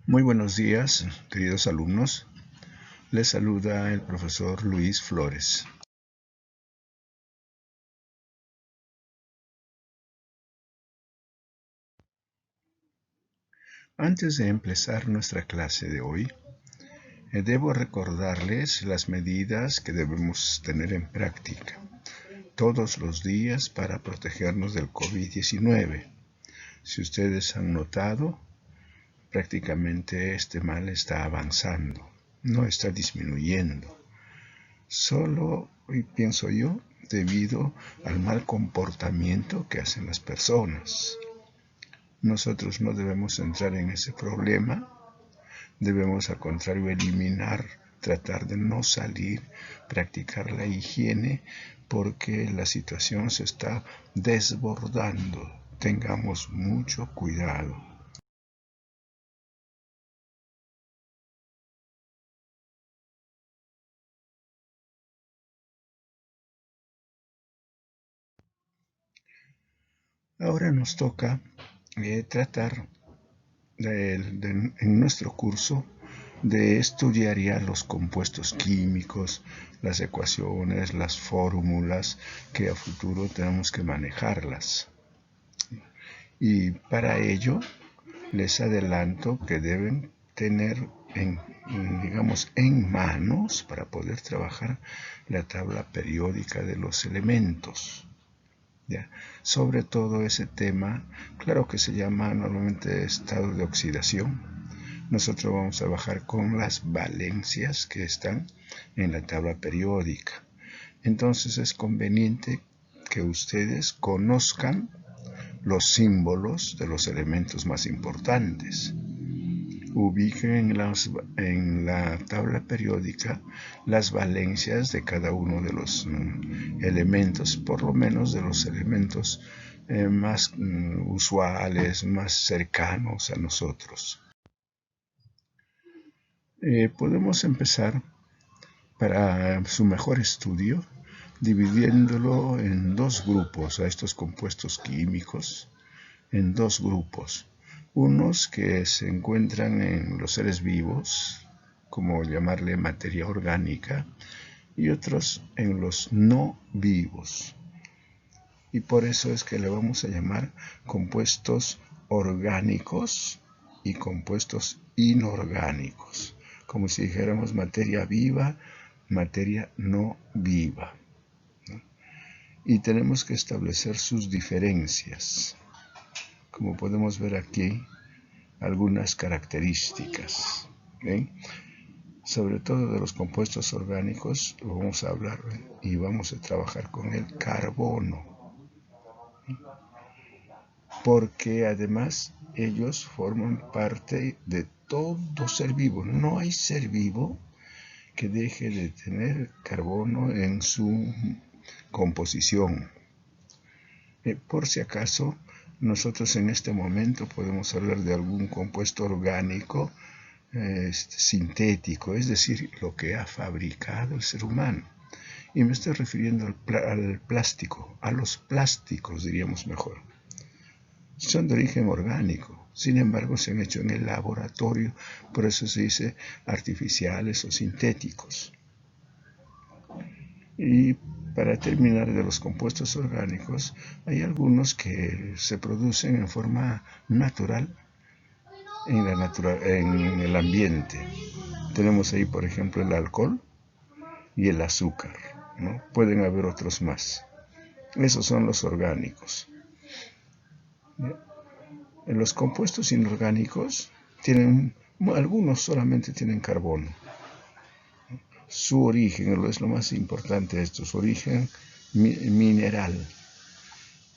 Muy buenos días, queridos alumnos. Les saluda el profesor Luis Flores. Antes de empezar nuestra clase de hoy, debo recordarles las medidas que debemos tener en práctica todos los días para protegernos del COVID-19. Si ustedes han notado, prácticamente este mal está avanzando, no está disminuyendo. Solo, pienso yo, debido al mal comportamiento que hacen las personas. Nosotros no debemos entrar en ese problema, debemos al contrario eliminar, tratar de no salir, practicar la higiene, porque la situación se está desbordando. Tengamos mucho cuidado. Ahora nos toca tratar en nuestro curso de estudiar ya los compuestos químicos, las ecuaciones, las fórmulas que a futuro tenemos que manejarlas. Y para ello les adelanto que deben tener en manos para poder trabajar la tabla periódica de los elementos. ¿Ya? Sobre todo ese tema, claro que se llama normalmente estado de oxidación. Nosotros vamos a trabajar con las valencias que están en la tabla periódica. Entonces es conveniente que ustedes conozcan los símbolos de los elementos más importantes. Ubiquen en la tabla periódica las valencias de cada uno de los elementos, por lo menos de los elementos más usuales, más cercanos a nosotros. Podemos empezar para su mejor estudio dividiéndolo en dos grupos a estos compuestos químicos, en dos grupos. Unos que se encuentran en los seres vivos, como llamarle materia orgánica, y otros en los no vivos. Y por eso es que le vamos a llamar compuestos orgánicos y compuestos inorgánicos, como si dijéramos materia viva, materia no viva. Y tenemos que establecer sus diferencias. Como podemos ver aquí, algunas características. ¿Bien? Sobre todo de los compuestos orgánicos vamos a hablar y vamos a trabajar con el carbono, porque además ellos forman parte de todo ser vivo. No hay ser vivo que deje de tener carbono en su composición. Por si acaso, nosotros en este momento podemos hablar de algún compuesto orgánico sintético, es decir, lo que ha fabricado el ser humano. Y me estoy refiriendo al plástico, a los plásticos, diríamos mejor. Son de origen orgánico, sin embargo se han hecho en el laboratorio, por eso se dice artificiales o sintéticos. Y para terminar de los compuestos orgánicos, hay algunos que se producen en forma natural en el ambiente. Tenemos ahí, por ejemplo, el alcohol y el azúcar, ¿no? Pueden haber otros más. Esos son los orgánicos. En los compuestos inorgánicos algunos solamente tienen carbono. Su origen es lo más importante de esto, su origen mineral.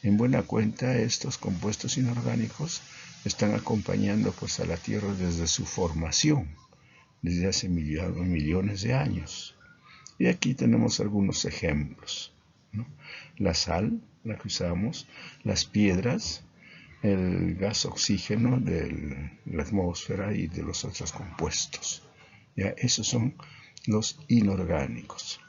En buena cuenta, estos compuestos inorgánicos están acompañando pues a la Tierra desde su formación, desde hace millones de años. Y aquí tenemos algunos ejemplos, ¿no? La sal, la que usamos, las piedras, el gas oxígeno de la atmósfera y de los otros compuestos. ¿Ya? Esos son los inorgánicos.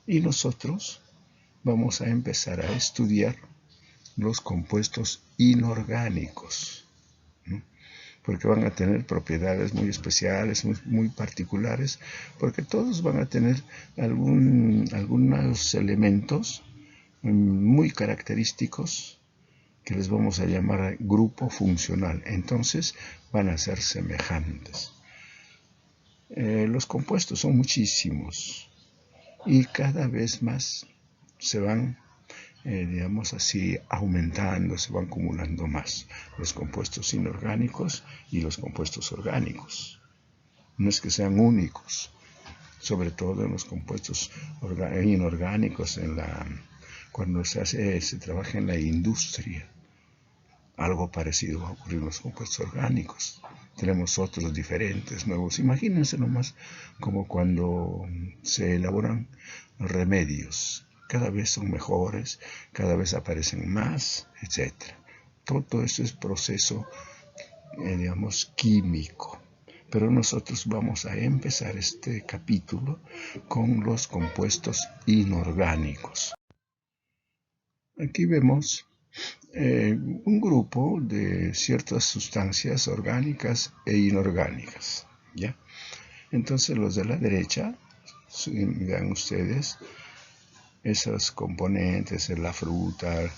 Y nosotros vamos a empezar a estudiar los compuestos inorgánicos, ¿no? porque van a tener propiedades muy especiales, muy particulares, porque todos van a tener algunos elementos muy característicos que les vamos a llamar grupo funcional. Entonces van a ser semejantes. Los compuestos son muchísimos y cada vez más se van digamos así, aumentando, se van acumulando más los compuestos inorgánicos y los compuestos orgánicos. No es que sean únicos, sobre todo en los compuestos inorgánicos, cuando se trabaja en la industria. Algo parecido va a ocurrir en los compuestos orgánicos. Tenemos otros diferentes, nuevos. Imagínense nomás como cuando se elaboran remedios. Cada vez son mejores, cada vez aparecen más, etc. Todo eso es proceso, digamos, químico. Pero nosotros vamos a empezar este capítulo con los compuestos inorgánicos. Aquí vemos un grupo de ciertas sustancias orgánicas e inorgánicas, ¿ya? Entonces los de la derecha, vean ustedes, esos componentes en la fruta,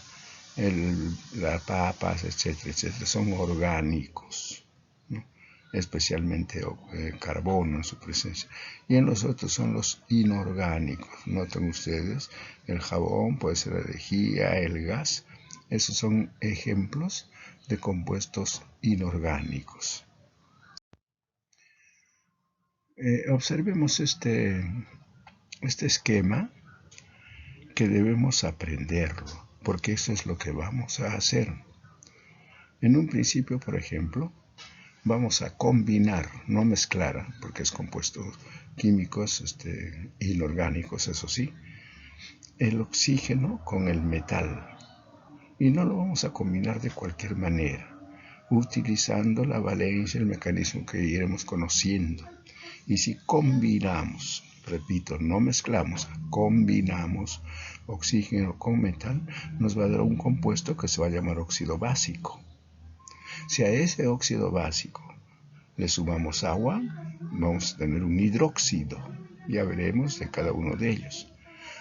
las papas, etcétera, etcétera, son orgánicos, ¿no? Especialmente carbono en su presencia. Y en los otros son los inorgánicos. Noten ustedes, el jabón, puede ser la lejía, el gas. Esos son ejemplos de compuestos inorgánicos. Observemos este esquema que debemos aprenderlo, porque eso es lo que vamos a hacer. En un principio, por ejemplo, vamos a combinar, no mezclar, porque es compuestos químicos inorgánicos, eso sí, el oxígeno con el metal. Y no lo vamos a combinar de cualquier manera, utilizando la valencia, el mecanismo que iremos conociendo. Y si combinamos, repito, no mezclamos, combinamos oxígeno con metal, nos va a dar un compuesto que se va a llamar óxido básico. Si a ese óxido básico le sumamos agua, vamos a tener un hidróxido. Ya veremos de cada uno de ellos.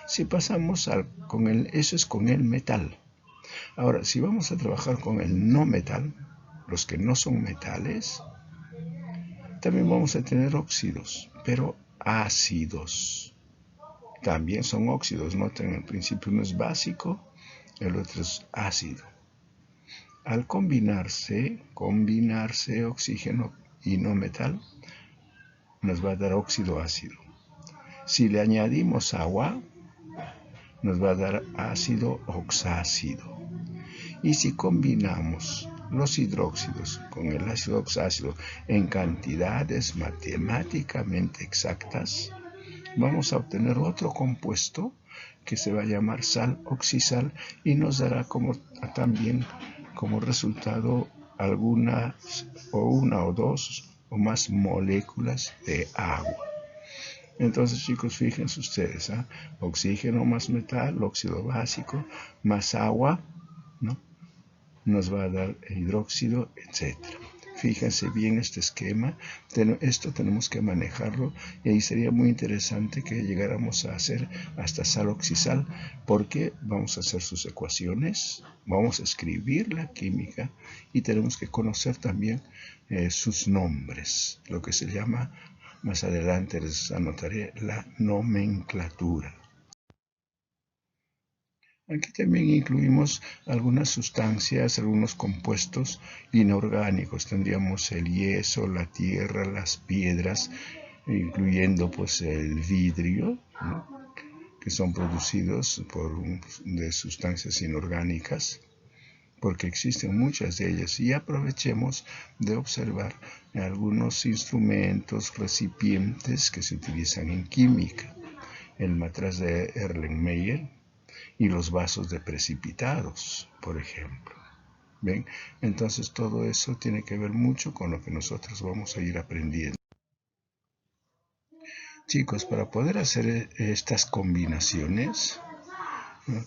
Si pasamos eso es con el metal. Ahora, si vamos a trabajar con el no metal, los que no son metales, también vamos a tener óxidos, pero ácidos. También son óxidos, noten, el principio uno es básico, el otro es ácido. Al combinarse oxígeno y no metal, nos va a dar óxido ácido. Si le añadimos agua, nos va a dar ácido oxácido. Y si combinamos los hidróxidos con el ácido oxácido en cantidades matemáticamente exactas, vamos a obtener otro compuesto que se va a llamar sal oxisal y nos dará también como resultado una o dos o más moléculas de agua. Entonces, chicos, fíjense ustedes, oxígeno más metal, óxido básico, más agua, ¿no? Nos va a dar hidróxido, etc. Fíjense bien este esquema, esto tenemos que manejarlo y ahí sería muy interesante que llegáramos a hacer hasta sal oxisal, porque vamos a hacer sus ecuaciones, vamos a escribir la química y tenemos que conocer también sus nombres, lo que se llama, más adelante les anotaré, la nomenclatura. Aquí también incluimos algunas sustancias, algunos compuestos inorgánicos. Tendríamos el yeso, la tierra, las piedras, incluyendo pues el vidrio, ¿no?, que son producidos de sustancias inorgánicas, porque existen muchas de ellas. Y aprovechemos de observar algunos instrumentos, recipientes que se utilizan en química. El matraz de Erlenmeyer y los vasos de precipitados, por ejemplo. ¿Ven? Entonces todo eso tiene que ver mucho con lo que nosotros vamos a ir aprendiendo. Chicos, para poder hacer estas combinaciones, ¿no?,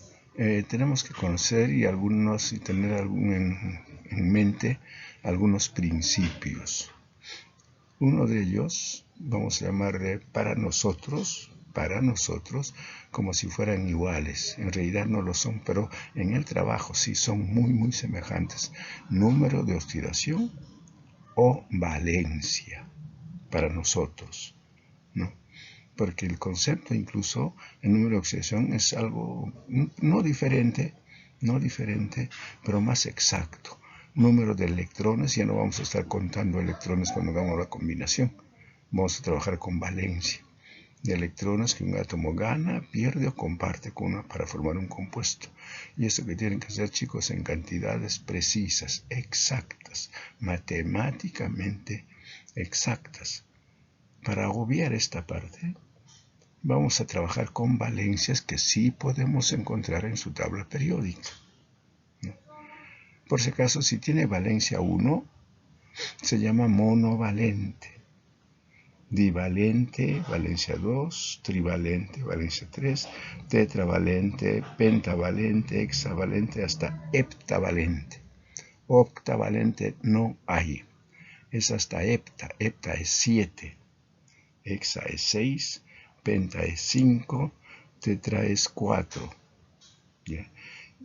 tenemos que conocer y tener en mente algunos principios. Uno de ellos, vamos a llamarle para nosotros, como si fueran iguales. En realidad no lo son, pero en el trabajo sí son muy semejantes. Número de oxidación o valencia para nosotros, ¿no? Porque el concepto, incluso el número de oxidación, es algo no diferente, pero más exacto. Número de electrones, ya no vamos a estar contando electrones cuando hagamos la combinación. Vamos a trabajar con valencia de electrones que un átomo gana, pierde o comparte con una para formar un compuesto. Y eso que tienen que hacer, chicos, en cantidades precisas, exactas, matemáticamente exactas. Para obviar esta parte, vamos a trabajar con valencias que sí podemos encontrar en su tabla periódica, ¿no? Por si acaso, si tiene valencia 1, se llama monovalente. Divalente, valencia 2, trivalente, valencia 3, tetravalente, pentavalente, hexavalente, hasta heptavalente. Octavalente no hay, es hasta hepta. Hepta es 7, hexa es 6, penta es 5, tetra es 4. ¿Ya?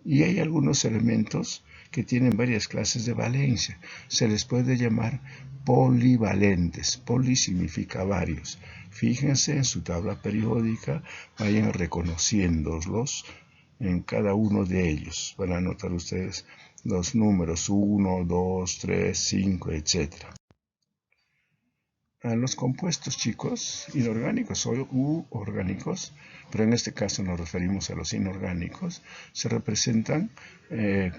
Y hay algunos elementos que tienen varias clases de valencia. Se les puede llamar polivalentes. Poli significa varios. Fíjense en su tabla periódica, vayan reconociéndolos en cada uno de ellos. Van a anotar ustedes los números 1, 2, 3, 5, etc. Los compuestos, chicos, inorgánicos o orgánicos, pero en este caso nos referimos a los inorgánicos, se representan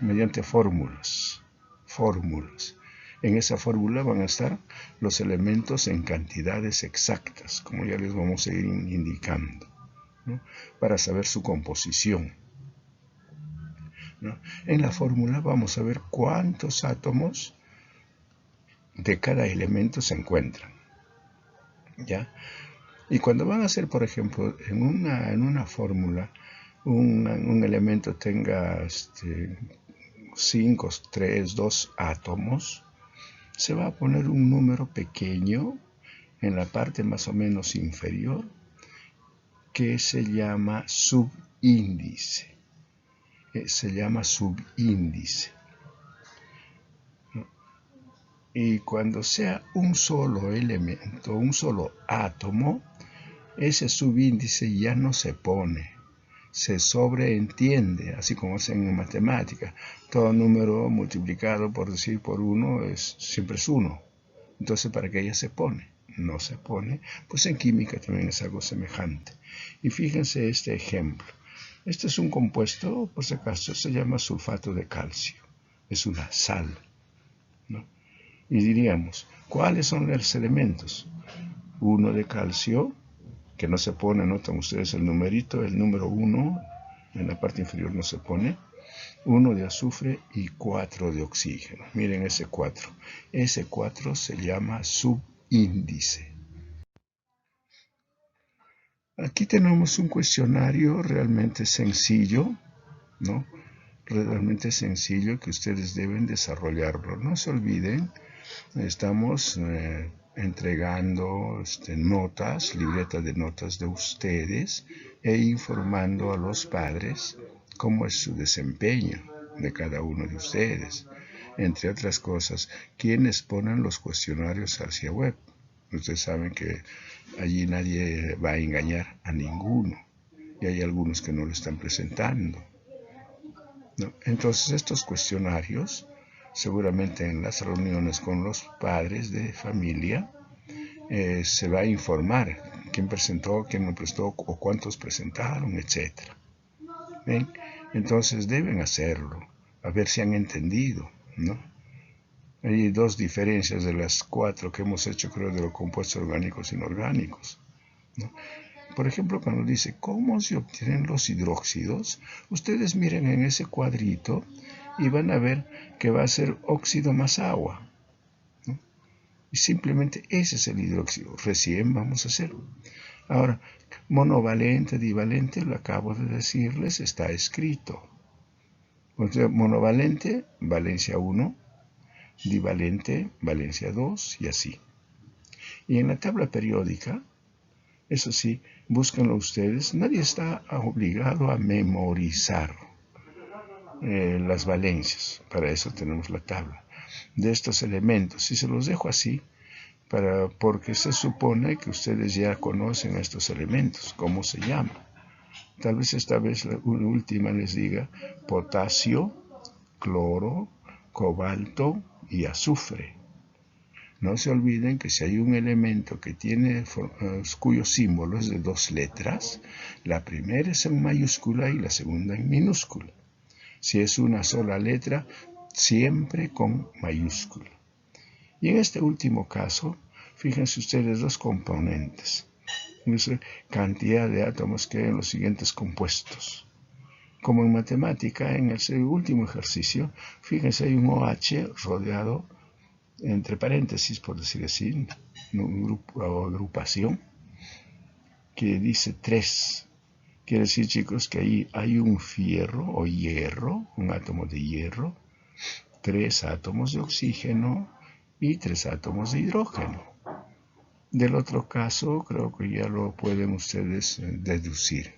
mediante fórmulas. En esa fórmula van a estar los elementos en cantidades exactas, como ya les vamos a ir indicando, ¿no? Para saber su composición, ¿no? En la fórmula vamos a ver cuántos átomos de cada elemento se encuentran, ¿ya? Y cuando van a hacer, por ejemplo, en una fórmula, un elemento tenga 5, 3, 2 átomos, se va a poner un número pequeño en la parte más o menos inferior que se llama subíndice. Y cuando sea un solo elemento, un solo átomo, ese subíndice ya no se pone, se sobreentiende, así como hacen en matemática. Todo número multiplicado por 1 siempre es 1. Entonces, ¿para qué ya se pone? No se pone. Pues en química también es algo semejante. Y fíjense este ejemplo. Este es un compuesto, por si acaso, se llama sulfato de calcio. Es una sal, ¿no? Y diríamos, ¿cuáles son los elementos? 1 de calcio, que no se pone, notan ustedes el numerito, el número 1 en la parte inferior no se pone. 1 de azufre y 4 de oxígeno. Miren ese 4. Ese 4 se llama subíndice. Aquí tenemos un cuestionario realmente sencillo, ¿no? Realmente sencillo que ustedes deben desarrollarlo. No se olviden, estamos entregando notas, libretas de notas de ustedes e informando a los padres cómo es su desempeño de cada uno de ustedes. Entre otras cosas, quienes ponen los cuestionarios hacia web. Ustedes saben que allí nadie va a engañar a ninguno y hay algunos que no lo están presentando, ¿no? Entonces estos cuestionarios, seguramente en las reuniones con los padres de familia, se va a informar quién presentó, quién no presentó o cuántos presentaron, etc. ¿Ven? Entonces deben hacerlo, a ver si han entendido, ¿no? Hay 2 diferencias de las 4 que hemos hecho, creo, de los compuestos orgánicos e inorgánicos, ¿no? Por ejemplo, cuando dice cómo se obtienen los hidróxidos, ustedes miren en ese cuadrito y van a ver que va a ser óxido más agua, ¿no? Y simplemente ese es el hidróxido. Recién vamos a hacer. Ahora, monovalente, divalente, lo acabo de decirles, está escrito. Entonces, monovalente, valencia 1, divalente, valencia 2 y así. Y en la tabla periódica, eso sí, búsquenlo ustedes. Nadie está obligado a memorizar las valencias. Para eso tenemos la tabla de estos elementos. Y se los dejo así, porque se supone que ustedes ya conocen estos elementos, cómo se llama. Tal vez esta vez la última les diga potasio, cloro, cobalto y azufre. No se olviden que si hay un elemento que tiene cuyo símbolo es de 2 letras, la primera es en mayúscula y la segunda en minúscula. Si es una sola letra, siempre con mayúscula. Y en este último caso, fíjense ustedes 2 componentes. Cantidad de átomos que hay en los siguientes compuestos. Como en matemática, en el último ejercicio, fíjense, hay un OH rodeado, entre paréntesis, por decir así, un grupo o agrupación, que dice 3. Quiere decir, chicos, que ahí hay un fierro o hierro, un átomo de hierro, 3 átomos de oxígeno y 3 átomos de hidrógeno. Del otro caso, creo que ya lo pueden ustedes deducir.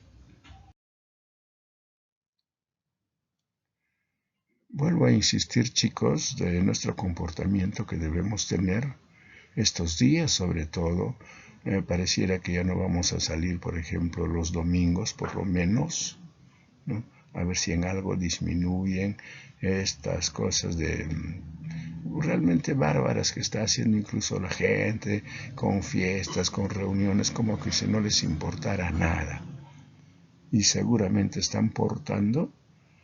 Vuelvo a insistir, chicos, de nuestro comportamiento que debemos tener estos días, sobre todo. Pareciera que ya no vamos a salir, por ejemplo, los domingos, por lo menos, ¿no? A ver si en algo disminuyen estas cosas realmente bárbaras que está haciendo incluso la gente, con fiestas, con reuniones, como que si no les importara nada. Y seguramente están portando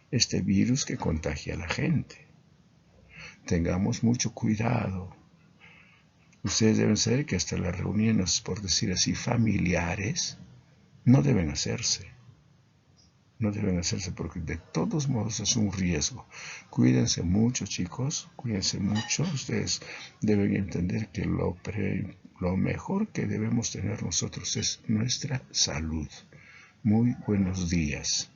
este virus que contagia a la gente. Tengamos mucho cuidado. Ustedes deben saber que hasta las reuniones, por decir así, familiares, no deben hacerse. No deben hacerse porque de todos modos es un riesgo. Cuídense mucho, chicos, cuídense mucho. Ustedes deben entender que lo mejor que debemos tener nosotros es nuestra salud. Muy buenos días.